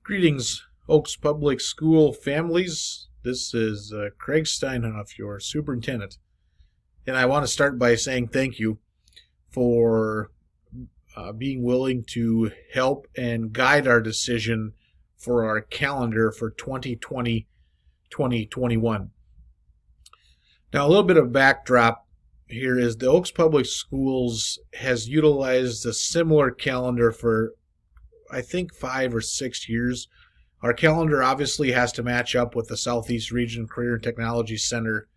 Greetings, Oaks Public School families. This is Craig Steinhoff, your superintendent. And I want to start by saying thank you for being willing to help and guide our decision for our calendar for 2020-2021. Now, a little bit of backdrop here is the Oaks Public Schools has utilized a similar calendar for I think 5 or 6 years. Our calendar obviously has to match up with the Southeast Region Career and Technology Center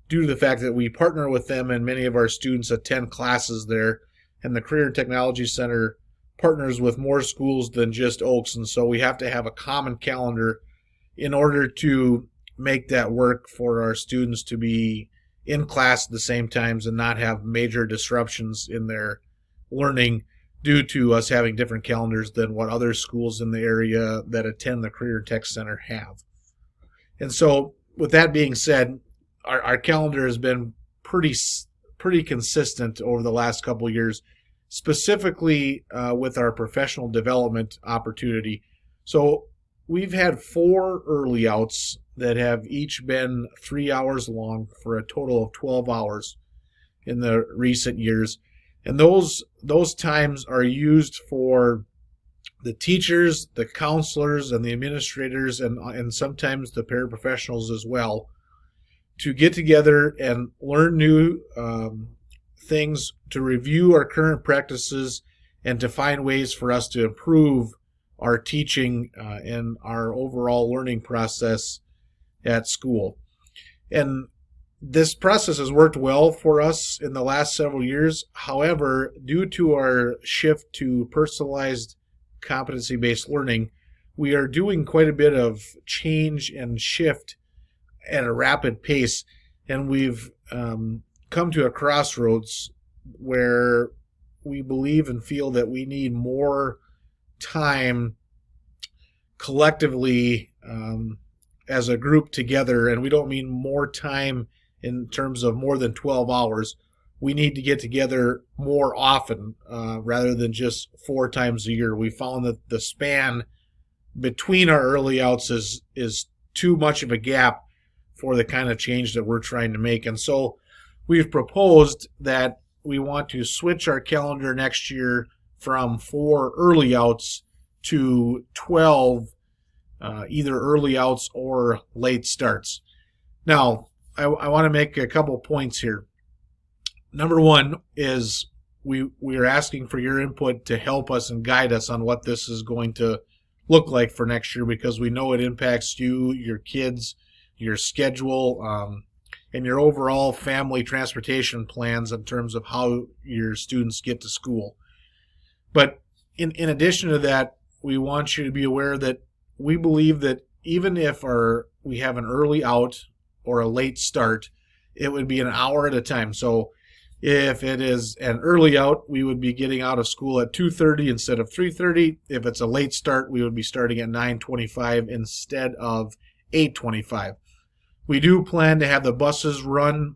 due to the fact that we partner with them and many of our students attend classes there, and the Career and Technology Center partners with more schools than just Oaks, and so we have to have a common calendar in order to make that work for our students to be in class at the same times and not have major disruptions in their learning due to us having different calendars than what other schools in the area that attend the Career Tech Center have. And so with that being said, our calendar has been pretty consistent over the last couple of years, specifically with our professional development opportunity. So we've had 4 early outs that have each been 3 hours long for a total of 12 hours in the recent years. And those times are used for the teachers, the counselors, and the administrators, and sometimes the paraprofessionals as well, to get together and learn new things, to review our current practices, and to find ways for us to improve our teaching and our overall learning process at school. And this process has worked well for us in the last several years. However, due to our shift to personalized competency-based learning, we are doing quite a bit of change and shift at a rapid pace, and we've come to a crossroads where we believe and feel that we need more time collectively as a group together, and we don't mean more time in terms of more than 12 hours. We need to get together more often rather than just 4 times a year. We found that the span between our early outs is too much of a gap for the kind of change that we're trying to make. And so we've proposed that we want to switch our calendar next year from 4 early outs to 12 either early outs or late starts. Now, I want to make a couple points here. Number one is we are asking for your input to help us and guide us on what this is going to look like for next year, because we know it impacts you, your kids, your schedule, and your overall family transportation plans in terms of how your students get to school. But in addition to that, we want you to be aware that we believe that even if we have an early out or a late start, it would be an hour at a time. So if it is an early out, we would be getting out of school at 2:30 instead of 3:30. If it's a late start, we would be starting at 9:25 instead of 8:25. We do plan to have the buses run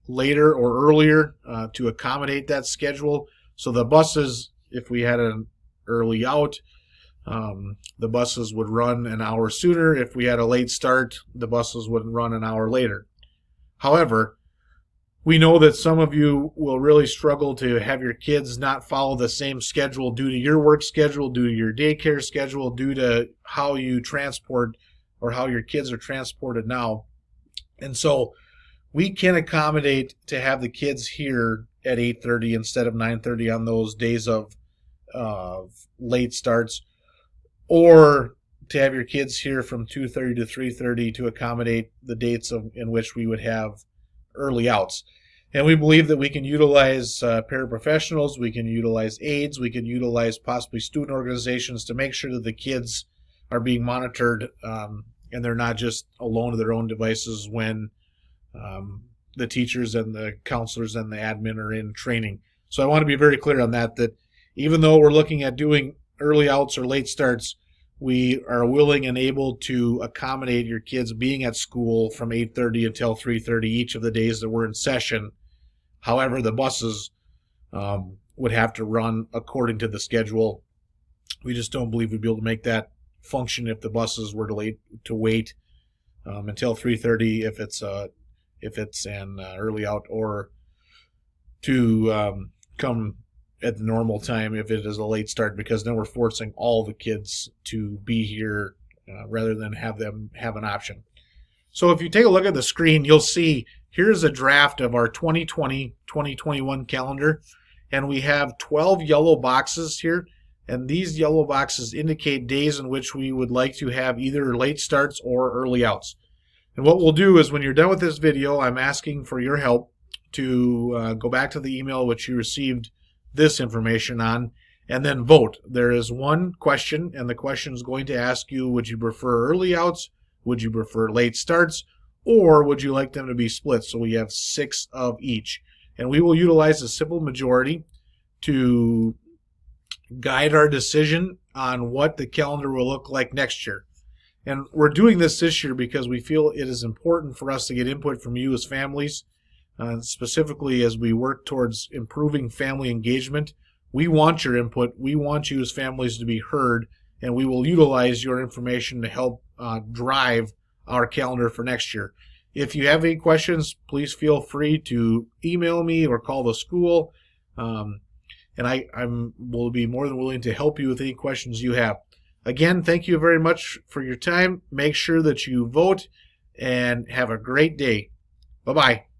later or earlier to accommodate that schedule. So the buses, if we had an early out, the buses would run an hour sooner. If we had a late start, the buses would run an hour later. However, we know that some of you will really struggle to have your kids not follow the same schedule due to your work schedule, due to your daycare schedule, due to how you transport or how your kids are transported now. And so we can accommodate to have the kids here at 8:30 instead of 9:30 on those days of late starts, or to have your kids here from 2:30 to 3:30 to accommodate the dates in which we would have early outs. And we believe that we can utilize paraprofessionals, we can utilize aides, we can utilize possibly student organizations to make sure that the kids are being monitored and they're not just alone to their own devices when the teachers and the counselors and the admin are in training. So I want to be very clear on that even though we're looking at doing early outs or late starts, we are willing and able to accommodate your kids being at school from 8:30 until 3:30 each of the days that we're in session. However, the buses would have to run according to the schedule. We just don't believe we'd be able to make that function if the buses were to wait until 3:30 if it's an early out, or to come at the normal time if it is a late start, because then we're forcing all the kids to be here rather than have them have an option. So if you take a look at the screen, you'll see here's a draft of our 2020-2021 calendar, and we have 12 yellow boxes here, and these yellow boxes indicate days in which we would like to have either late starts or early outs. And what we'll do is when you're done with this video, I'm asking for your help to go back to the email which you received this information on, and then vote. There is one question, and the question is going to ask you, would you prefer early outs, would you prefer late starts, or would you like them to be split? So we have 6 of each. And we will utilize a simple majority to guide our decision on what the calendar will look like next year. And we're doing this year because we feel it is important for us to get input from you as families, specifically as we work towards improving family engagement. We want your input. We want you as families to be heard, and we will utilize your information to help drive our calendar for next year. If you have any questions, please feel free to email me or call the school, and I will be more than willing to help you with any questions you have. Again, thank you very much for your time. Make sure that you vote, and have a great day. Bye-bye.